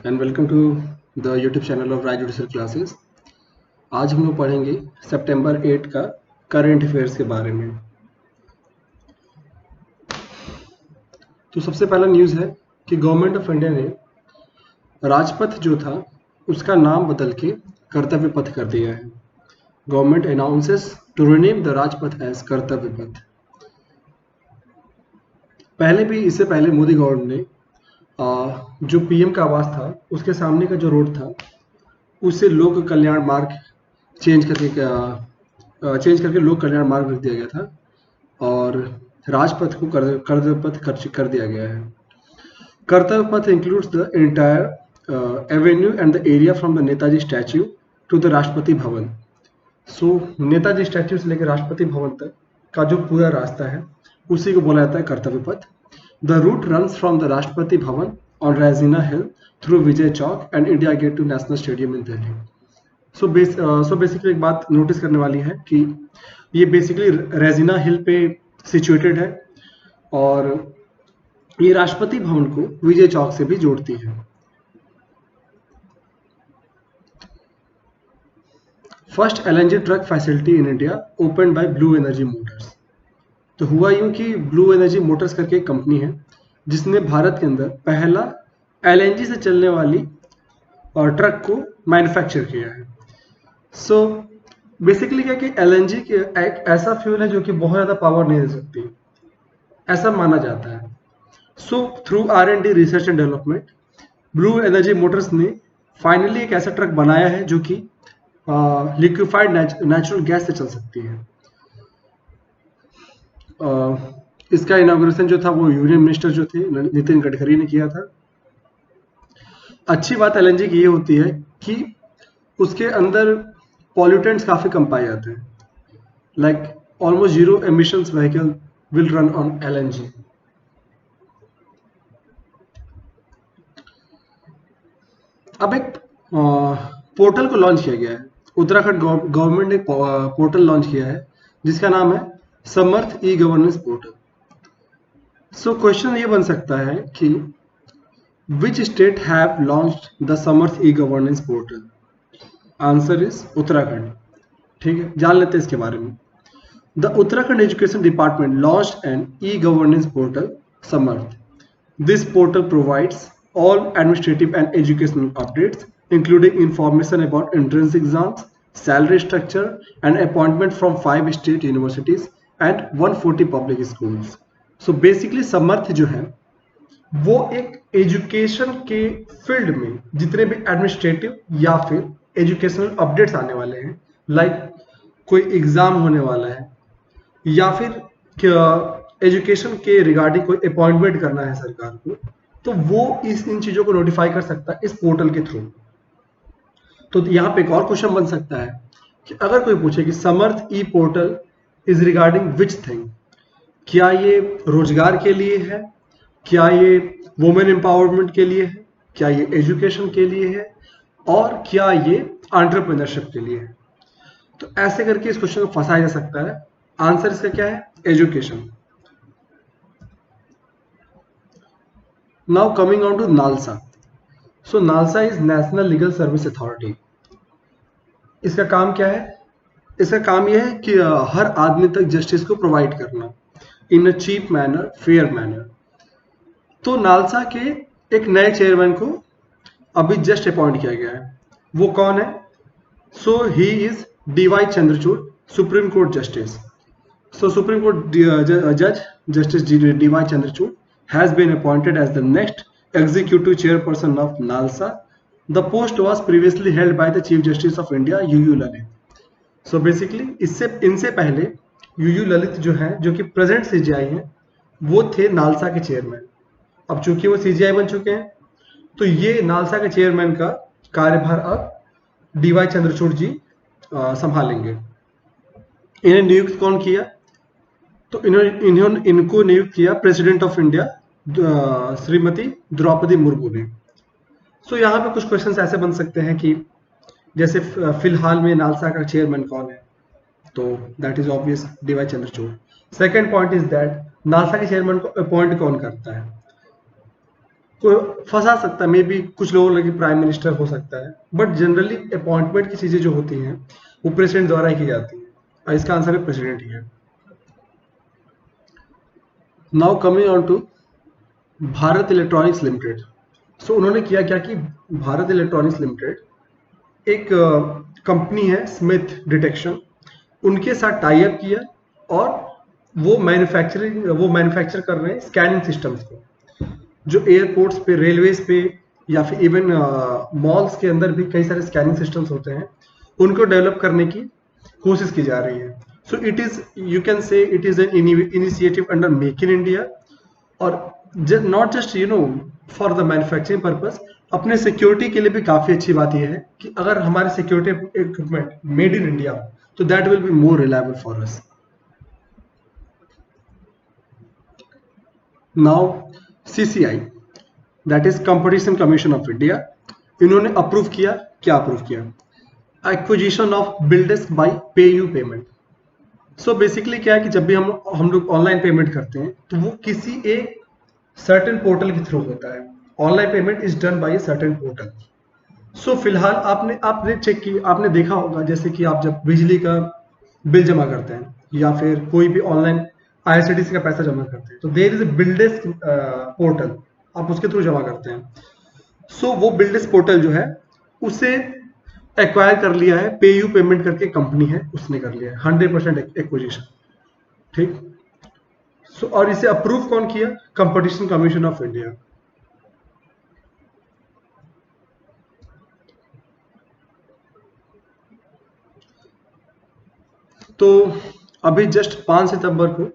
And welcome to the YouTube channel of Rai judicial classes. आज हम लोग पढ़ेंगे सितंबर 8 का करंट अफेयर्स के बारे में। तो सबसे पहला न्यूज़ है कि गवर्नमेंट ऑफ इंडिया ने राजपथ जो था उसका नाम बदल के कर्तव्य पथ कर दिया है। Government announces to rename the Rajpath as Kartavya Path. पहले भी इससे पहले मोदी गवर्नमेंट ने जो पीएम का आवास था उसके सामने का जो रोड था उसे लोक कल्याण मार्ग चेंज करके लोक कल्याण मार्ग रख दिया गया था और राजपथ को कर्तव्य पथ कर दिया गया है। Kartavya Path includes the entire avenue and the area from the Netaji statue to the Rashtrapati Bhavan. So Netaji statue से लेकर राष्ट्रपति भवन तक का जो पूरा रास्ता है उसी को बोला जाता है Kartavya Path. The route runs from the Rashtrapati Bhavan on Raisina hill through Vijay Chowk and India gate to national stadium in Delhi. So basically एक बात नोटिस करने वाली है कि ये बेसिकली रेजिना हिल पे सिचुएटेड है और ये राष्ट्रपति भवन को विजय चौक से भी जोड़ती है। First LNG truck facility in India open by blue energy Motors. तो हुआ यूं कि ब्लू एनर्जी मोटर्स करके एक कंपनी है जिसने भारत के अंदर पहला एलएनजी से चलने वाली और ट्रक को मैन्युफैक्चर किया है। सो बेसिकली क्या कि एलएनजी एक ऐसा फ्यूल है जो कि बहुत ज़्यादा पावर नहीं दे सकती, ऐसा माना जाता है। So through R&D research and development blue energy Motors ने फाइनली एक ऐसा ट्रक बनाया है जो कि लिक्विफाइड नेचुरल गैस से चल सकती है। इसका इनॉग्रेशन जो था वो यूनियन मिनिस्टर जो थे नितिन गडकरी ने किया था। अच्छी बात एलएनजी की ये होती है कि उसके अंदर पॉल्यूटेंट्स काफ़ी कम पाए जाते हैं, like almost zero emissions vehicle will run on LNG. अब एक पोर्टल को लॉन्च किया गया है। उत्तराखंड गवर्नमेंट ने पोर्टल लॉन्च किया है जिसका नाम है Samarth e governance portal. So question ये बन सकता है कि which state have launched the Samarth e governance portal? Answer is Uttarakhand. ठीक है, जान लेते हैं इसके बारे में। The Uttarakhand education department launched an e governance portal Samarth. This portal provides all administrative and educational updates, including information about entrance exams, salary structure, and appointment from 5 state universities and 140 public schools. So basically समर्थ जो है वो एक education के field में जितने भी administrative या फिर एजुकेशनल अपडेट्स आने वाले हैं, लाइक कोई एग्जाम होने वाला है या फिर एजुकेशन के रिगार्डिंग कोई अपॉइंटमेंट करना है सरकार को, तो वो इन चीजों को नोटिफाई कर सकता है इस पोर्टल के थ्रू। तो यहाँ पे एक और क्वेश्चन बन सकता है कि अगर कोई पूछे कि Samarth e portal is regarding which thing, क्या ये रोजगार के लिए है, क्या ये वुमेन एम्पावरमेंट के लिए है, क्या ये एजुकेशन के लिए है, और क्या ये एंटरप्रेन्योरशिप के लिए है? तो ऐसे करके इस क्वेश्चन को फंसाया जा सकता है। आंसर इसका क्या है? Education. Now coming on to NALSA. So NALSA is National Legal Service Authority. इसका काम क्या है? इसका काम यह है कि हर आदमी तक जस्टिस को प्रोवाइड करना in a cheap manner, fair manner. तो नालसा के एक नए चेयरमैन को अभी जस्ट अपॉइंट किया गया है। वो कौन है? So he is DY Chandrachud, supreme court justice. So Supreme Court Judge Justice DY Chandrachud has been appointed as the next executive chairperson of NALSA. The post was previously held by the Chief Justice of India, UU Lalit. So basically इनसे पहले UU Lalit जो है, जो कि present CGI हैं, वो थे NALSA के चेयरमैन। अब चूंकि वो CGI बन चुके हैं तो ये नालसा के चेयरमैन का कार्यभार अब DY चंद्रचूड़ जी संभालेंगे। इन्हें नियुक्त कौन किया? तो इनको नियुक्त किया president of India Shrimati Droupadi Murmu ने। सो यहाँ पे कुछ क्वेश्चंस ऐसे बन सकते हैं कि जैसे फिलहाल में नालसा का चेयरमैन कौन है? तो that is obvious DY Chandrachud. Second point is that NALSA के चेयरमैन को अपॉइंट कौन करता है? कोई फंसा सकता है, मे बी कुछ लोगों लगे प्राइम मिनिस्टर हो सकता है, बट जनरली अपॉइंटमेंट की चीजें जो होती हैं वो प्रेसिडेंट द्वारा ही की जाती है, और इसका आंसर है प्रेसिडेंट ही है। Now coming on to Bharat electronics limited. So उन्होंने किया क्या कि भारत इलेक्ट्रॉनिक्स लिमिटेड एक कंपनी है स्मिथ डिटेक्शन, उनके साथ टाई अप किया, और वो मैन्युफैक्चर कर रहे हैं स्कैनिंग सिस्टम्स को, जो एयरपोर्ट्स पे, रेलवेज पे, या फिर इवन मॉल्स के अंदर भी कई सारे स्कैनिंग सिस्टम्स होते हैं, उनको डेवलप करने की कोशिश की जा रही है। So it is, you can say it is an initiative under make in India, और not just for the manufacturing purpose, अपने सिक्योरिटी के लिए भी काफी अच्छी बात यह है कि अगर हमारे security equipment made in India हो तो that will be more reliable for us. Now CCI, that is competition commission of India, इन्होंने अप्रूव किया, क्या अप्रूव किया, एक्विजिशन ऑफ बिल्डेस्क बाय पे यू पेमेंट। सो बेसिकली क्या है कि जब भी हम लोग ऑनलाइन पेमेंट करते हैं तो वो किसी एक सर्टेन पोर्टल के थ्रू होता है। Online payment is done by a certain portal. So फिलहाल आपने आपने चेक की, आपने देखा होगा, जैसे कि आप जब बिजली का बिल जमा करते हैं या फिर कोई भी ऑनलाइन आईआरसीटीसी का पैसा जमा करते हैं, तो देयर इज ए बिल्डेस्क पोर्टल, आप उसके थ्रू जमा करते हैं। सो वो बिल्डेस्क पोर्टल जो है उसे एक्वायर कर लिया है, पे यू पेमेंट करके कंपनी है, उसने कर लिया है 100% एक्विजिशन। ठीक। सो और इसे अप्रूव कौन किया, कंपटीशन कमीशन ऑफ इंडिया। तो अभी जस्ट 5 सितंबर को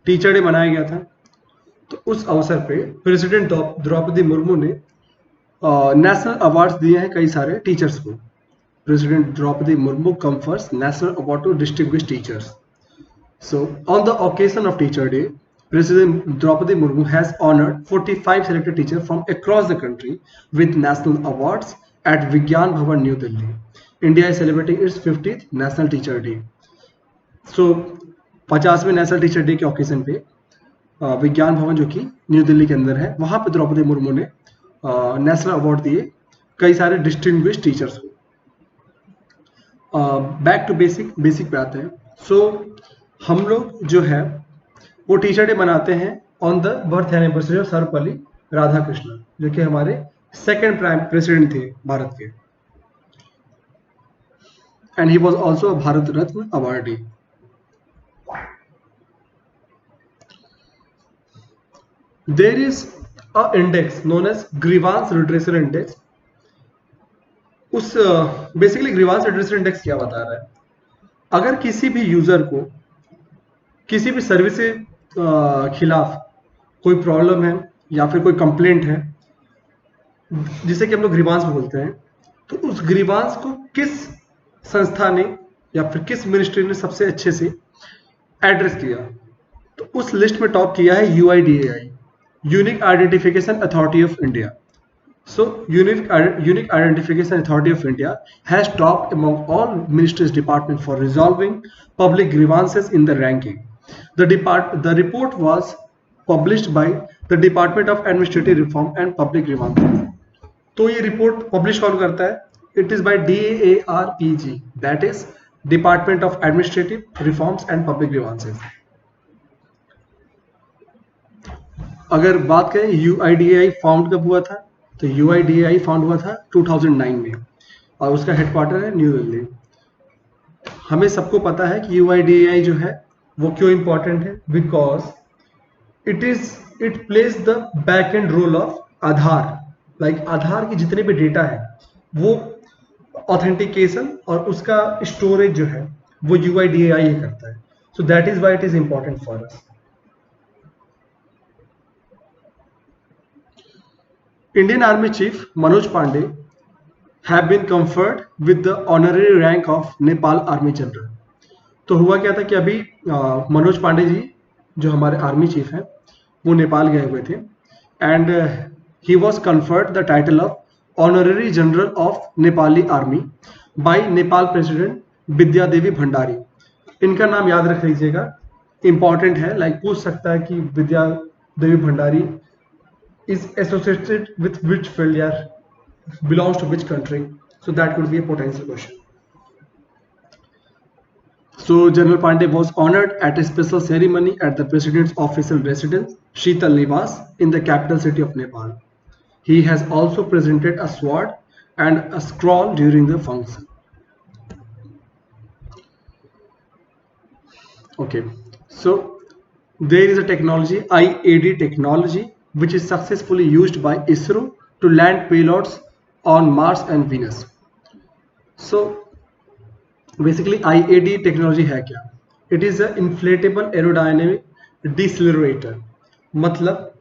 टीचर डे मनाया गया था, तो उस अवसर पे प्रेसिडेंट द्रौपदी मुर्मू ने नेशनल अवार्ड्स दिए हैं कई सारे टीचर्स को। President Droupadi Murmu confers national award to distinguished teachers. So, on the occasion of Teacher Day, President Draupadi Murmu has honored 45 selected teachers from across the country with national awards at Vigyan Bhavan, New Delhi. India is celebrating its 50th National Teacher Day. So, 50वें national teacher day के occasion पे विज्ञान भवन जो कि new Delhi के अंदर है, वहां पे द्रौपदी मुर्मू ने नेशनल अवार्ड दिए कई सारे डिस्टिंग्विश्ड टीचर्स को। बैक टू बेसिक पे आते हैं। सो हम लोग जो है वो टीचर डे मनाते हैं on the birth anniversary of Sarvepalli Radhakrishnan, जो कि हमारे सेकंड प्राइम प्रेसिडेंट थे भारत के, and he was also a Bharat Ratna awardee. There is a index known as grievance redressal index. उस बेसिकली ग्रीवांस रिड्रेसल इंडेक्स क्या बता रहा है, अगर किसी भी यूजर को किसी भी सर्विस के खिलाफ कोई प्रॉब्लम है या फिर कोई कंप्लेंट है, जिसे कि हम लोग ग्रीवांस बोलते हैं, तो उस ग्रीवांस को किस संस्था ने या फिर किस मिनिस्ट्री ने सबसे अच्छे से एड्रेस किया, तो उस लिस्ट में टॉप किया है UIDAI, unique identification authority of India. So, Unique Identification Authority of India has topped among all ministries' departments for resolving public grievances in the ranking. The report was published by the Department of Administrative Reform and Public Grievances. तो ये report publish कौन करता है? It is by DARPG, that is Department of Administrative Reforms and Public Grievances. अगर बात करें UIDAI found कब हुआ था, तो UIDAI फाउंड हुआ था 2009 में, और उसका हेडक्वार्टर है न्यू दिल्ली। हमें सबको पता है कि UIDAI जो है वो क्यों इंपॉर्टेंट है, because it plays the back end role of Aadhaar. Like Aadhaar की जितने भी डेटा है वो ऑथेंटिकेशन और उसका स्टोरेज जो है वो UIDAI ही करता है। सो that is why it is important for us. Indian Army Chief Manoj Pandey have been conferred with the honorary rank of Nepal Army General. तो हुआ क्या था कि अभी मनोज पांडे जी जो हमारे आर्मी चीफ हैं वो नेपाल गए हुए थे, and he was conferred the title of honorary general of Nepali army by Nepal president Vidya Devi Bhandari. इनका नाम याद रख लीजिएगा, इंपॉर्टेंट है, लाइक पूछ सकता है कि विद्या Devi Bhandari is associated with which field, yeah, belongs to which country. So that could be a potential question. So General Pandey was honored at a special ceremony at the president's official residence, Sheetal Niwas, in the capital city of Nepal. He has also presented a sword and a scroll during the function. Okay, so there is a technology, IAD technology, which is successfully used by ISRO to land payloads on Mars and Venus. So basically IAD technology है क्या? It is an inflatable aerodynamic decelerator. मतलब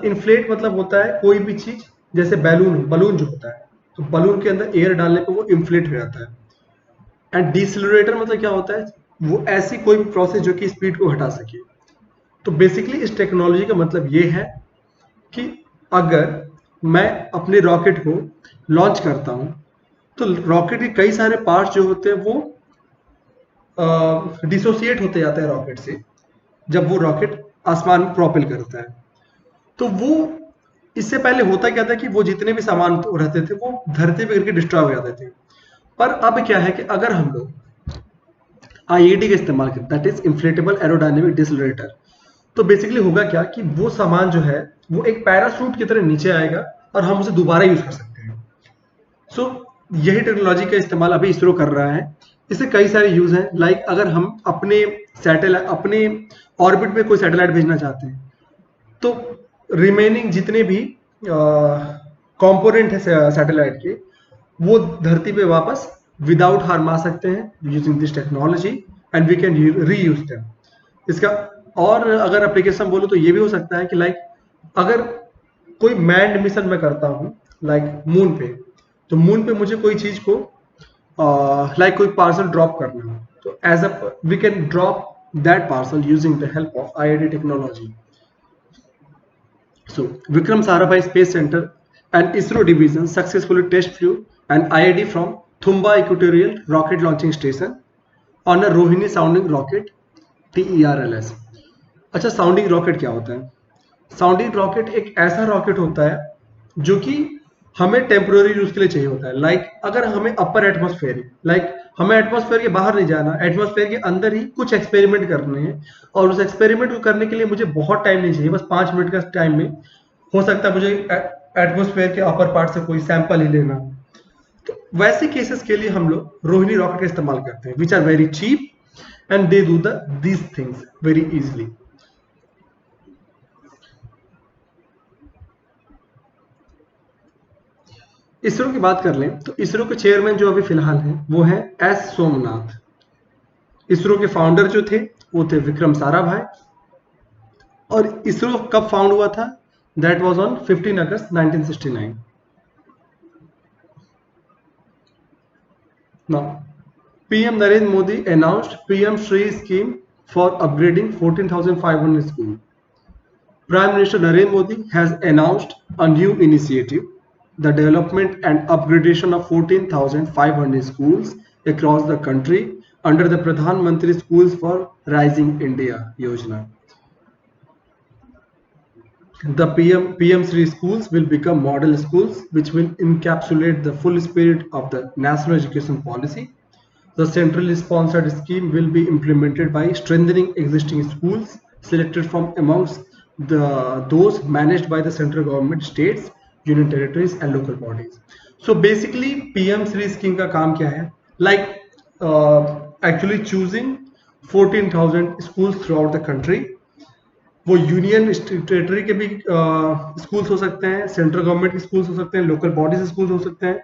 inflate मतलब होता है कोई भी चीज, जैसे बलून जो होता है, तो बलून के अंदर एयर डालने पर वो इन्फ्लेट हो जाता है. एंड डिसलरेटर मतलब क्या होता है? वो ऐसी कोई भी प्रोसेस जो कि स्पीड को घटा सके. तो बेसिकली इस टेक्नोलॉजी का मतलब ये है कि अगर मैं अपने रॉकेट को लॉन्च करता हूं तो रॉकेट के कई सारे पार्ट्स जो होते हैं वो डिसोसिएट होते जाते हैं रॉकेट से जब वो रॉकेट आसमान में प्रोपेल करता है. तो वो इससे पहले होता क्या था कि वो जितने भी सामान रहते थे वो धरती पे गिर के डिस्ट्रॉय हो जाते थे. पर अब क्या है कि अगर हम लोग आईईडी का इस्तेमाल करें, दैट इज इंफ्लेटेबल एरोडायनेमिक डिसलरेटर, तो बेसिकली होगा क्या कि वो सामान जो है वो एक पैराशूट की तरह नीचे आएगा और हम उसे दोबारा यूज कर सकते हैं. सो यही टेक्नोलॉजी का इस्तेमाल अभी इसरो कर रहा है. इससे कई सारे यूज हैं, लाइक अगर हम अपने ऑर्बिट में कोई सैटेलाइट भेजना चाहते हैं तो रिमेनिंग जितने भी कंपोनेंट है सैटेलाइट के वो धरती पे वापस विदाउट हार्म आ सकते हैं using this technology and we can reuse them. इसका और अगर एप्लीकेशन बोलो तो ये भी हो सकता है कि लाइक अगर कोई मैन्ड मिशन मैं करता हूँ लाइक मून पे, तो मून पे मुझे कोई चीज को लाइक कोई पार्सल ड्रॉप करना हो तो as a we can drop that parcel using the help of IID technology. So Vikram Sarabhai Space Center and ISRO division successfully test flew an IID from Thumba Equatorial Rocket Launching Station on a Rohini sounding rocket TERLS. अच्छा, sounding rocket क्या होता है? Sounding rocket एक ऐसा rocket होता है जो कि हमें टेम्पोररी यूज के लिए चाहिए होता है. लाइक अगर हमें अपर एटमॉस्फेयर है, लाइक हमें एटमॉस्फेयर के बाहर नहीं जाना, एटमॉस्फेयर के अंदर ही कुछ एक्सपेरिमेंट करने हैं और उस एक्सपेरिमेंट को करने के लिए मुझे बहुत टाइम नहीं चाहिए, बस 5 मिनट का टाइम में हो सकता है मुझे एटमॉस्फेयर के अपर पार्ट से कोई सैंपल ही लेना. तो वैसे केसेस के लिए हम लोग रोहिणी रॉकेट का इस्तेमाल करते हैं, which are very cheap and they do these things very easily. ISRO की बात कर लें तो इसरो के चेयरमैन जो अभी फिलहाल हैं वो है एस सोमनाथ. इसरो के फाउंडर जो थे वो थे विक्रम साराभाई. और इसरो कब फाउंड हुआ था? That was on 15 August 1969. Now PM Narendra Modi announced PM Shri scheme for upgrading 14,500 schools. Prime Minister Narendra Modi has announced a new initiative, the development and upgradation of 14,500 schools across the country under the Pradhan Mantri Schools for Rising India Yojana. The PM Shri schools will become model schools which will encapsulate the full spirit of the national education policy. The centrally sponsored scheme will be implemented by strengthening existing schools selected from amongst those managed by the central government, states, union territories and local bodies. So basically PM Shri scheme का काम क्या है? Like actually choosing 14,000 schools throughout the country. वो union territory के भी schools हो सकते हैं, सेंट्रल गवर्नमेंट के स्कूल्स हो सकते हैं, लोकल बॉडीज स्कूल्स हो सकते हैं,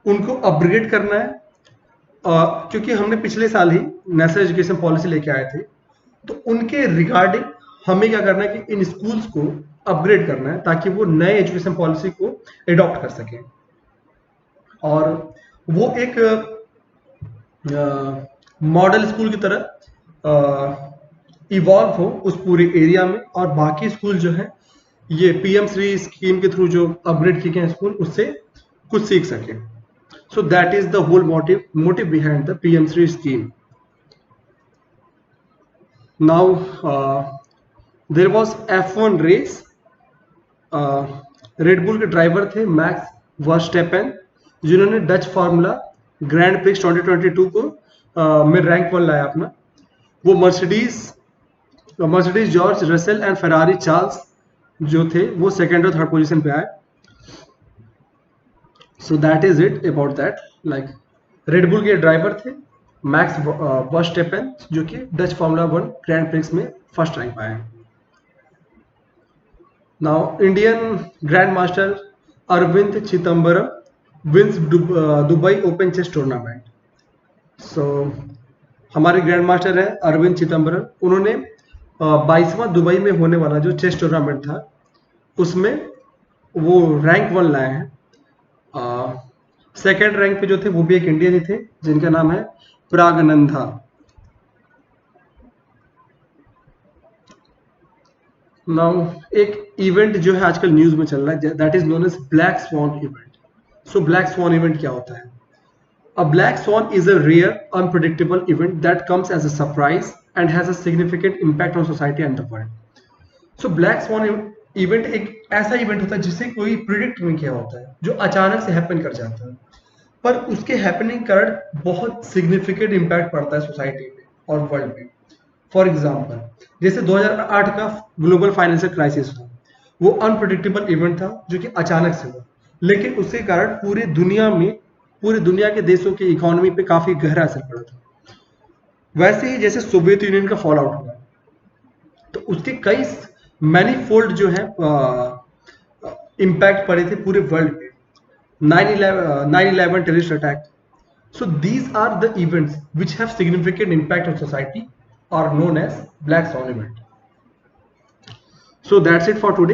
उनको अपग्रेड करना है. क्योंकि हमने पिछले साल ही नेशनल एजुकेशन पॉलिसी लेके आए थे, तो उनके रिगार्डिंग हमें क्या करना है कि इन स्कूल्स को अपग्रेड करना है ताकि वो नए एजुकेशन पॉलिसी को एडॉप्ट कर सकें और वो एक मॉडल स्कूल की तरह इवॉल्व हो उस पूरे एरिया में और बाकी स्कूल जो है ये पीएम श्री स्कीम के थ्रू जो अपग्रेड किए गए स्कूल उससे कुछ सीख सके. So that is the whole motive behind the PM Shri scheme. Now there was F1 race Red Bull के ड्राइवर थे मैक्स वर्स्टेपेन, जिन्होंने डच फार्मूला ग्रैंड प्रिक्स 2022 को में रैंक 1 लाया अपना। वो Mercedes George Russell and Ferrari Charles जो थे वो सेकेंड और थर्ड पोजीशन पे आए। So that is it about that. Like Red Bull के ड्राइवर थे मैक्स वर्स्टेपेन, जो कि डच फार्मूला 1 ग्रैंड प्रिक्स में फर्स्ट रैंक पाए। Now Indian grandmaster Arvind Chidambaram wins Dubai open chess tournament. So हमारे ग्रैंड मास्टर है अरविंद चिदम्बरम, उन्होंने 22वां दुबई में होने वाला जो चेस टूर्नामेंट था उसमें वो रैंक 1 लाए हैं। सेकेंड रैंक पे जो थे वो भी एक इंडियन ही थे, जिनका नाम है प्रागनंदा। नाउ एक इवेंट जो है आजकल न्यूज में चल रहा है, that is known as black swan event. So black swan event क्या होता है? A black swan is a rare, unpredictable event that comes as a surprise and has a significant impact on society and the world. So black swan event एक ऐसा event होता है जिसे कोई predict नहीं किया होता है, जो अचानक से हैपन कर जाता है, पर उसके हैपनिंग कारण बहुत सिग्निफिकेंट इम्पैक्ट पड़ता है सोसाइटी पे और वर्ल्ड पे। फॉर एग्जाम्पल, जैसे 2008 का ग्लोबल फाइनेंशियल क्राइसिस था, वो अनप्रिडिक्टेबल इवेंट था जो कि अचानक से हुआ, लेकिन उसके कारण पूरे दुनिया के देशों की इकोनॉमी पे काफी गहरा असर पड़ा था। वैसे ही जैसे सोवियत यूनियन का फॉल आउट हुआ, तो उसके कई मैनीफोल्ड जो है इम्पैक्ट पड़े थे पूरे वर्ल्ड पे। 9/11 terrorist attack. So these are the events which have significant impact on society, are known as black swan event. So that's it for today.